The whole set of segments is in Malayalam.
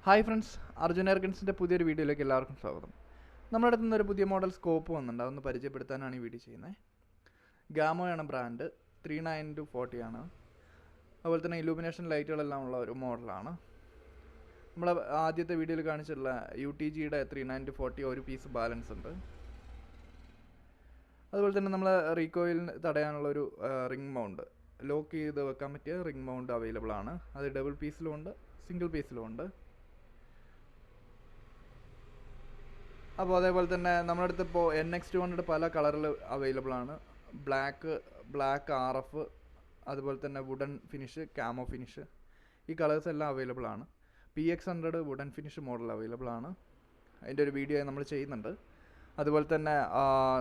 ഹായ് ഫ്രണ്ട്സ്, Arjun Airgunsന്റെ പുതിയൊരു വീഡിയോയിലേക്ക് എല്ലാവർക്കും സ്വാഗതം. നമ്മുടെ അടുത്ത് നിന്നൊരു പുതിയ മോഡൽ സ്കോപ്പ് വന്നിട്ടുണ്ട്. അതൊന്ന് പരിചയപ്പെടുത്താനാണ് ഈ വീഡിയോ ചെയ്യുന്നത്. ഗാമോയാണ് ബ്രാൻഡ്, 39-40 ആണ്. അതുപോലെ തന്നെ ഇലൂമിനേഷൻ ലൈറ്റുകളെല്ലാം ഉള്ള ഒരു മോഡലാണ്. നമ്മൾ ആദ്യത്തെ വീഡിയോയിൽ കാണിച്ചിട്ടുള്ള UTGയുടെ 39-40 ഒരു പീസ് ബാലൻസ് ഉണ്ട്. അതുപോലെ തന്നെ നമ്മൾ റീകോയിലിന് തടയാനുള്ളൊരു റിംഗ് മൗണ്ട്, ലോക്ക് ചെയ്ത് വെക്കാൻ പറ്റിയ റിംഗ് മൗണ്ട് അവൈലബിൾ ആണ്. അത് ഡബിൾ പീസിലും ഉണ്ട്, സിംഗിൾ പീസിലും ഉണ്ട്. അപ്പോൾ അതേപോലെ തന്നെ നമ്മുടെ അടുത്ത് ഇപ്പോൾ NX200 പല കളറിൽ അവൈലബിൾ ആണ്. ബ്ലാക്ക് RF, അതുപോലെ തന്നെ വുഡൻ ഫിനിഷ്, കാമോ ഫിനിഷ്, ഈ കളേഴ്സ് എല്ലാം അവൈലബിൾ ആണ്. PX100 wooden finish model available ആണ്. അതിൻ്റെ ഒരു വീഡിയോ നമ്മൾ ചെയ്യുന്നുണ്ട്. അതുപോലെ തന്നെ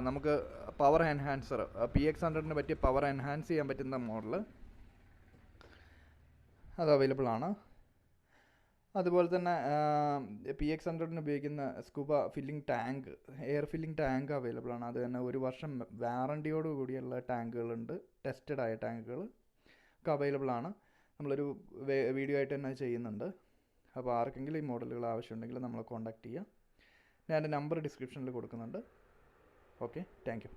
നമുക്ക് പവർ എൻഹാൻസർ, PX100ന് പറ്റിയ പവർ എൻഹാൻസ് ചെയ്യാൻ പറ്റുന്ന മോഡൽ അത് അവൈലബിൾ ആണ്. അതുപോലെ തന്നെ PX100ന് ഉപയോഗിക്കുന്ന scuba filling tank, air filling tank available ആണ്. അത് തന്നെ 1 വർഷം വാറണ്ടിയോട് കൂടിയുള്ള ടാങ്കുകളുണ്ട്. ടെസ്റ്റഡ് ആയ ടാങ്കുകൾ ഒക്കെ അവൈലബിൾ ആണ്. നമ്മളൊരു വീഡിയോ ആയിട്ട് തന്നെ ചെയ്യുന്നുണ്ട്. അപ്പോൾ ആർക്കെങ്കിലും ഈ മോഡലുകൾ ആവശ്യമുണ്ടെങ്കിൽ നമ്മളെ കോൺടാക്റ്റ് ചെയ്യുക. ഞാൻ എൻ്റെ നമ്പർ ഡിസ്ക്രിപ്ഷനിൽ കൊടുക്കുന്നുണ്ട്. Okay, thank you.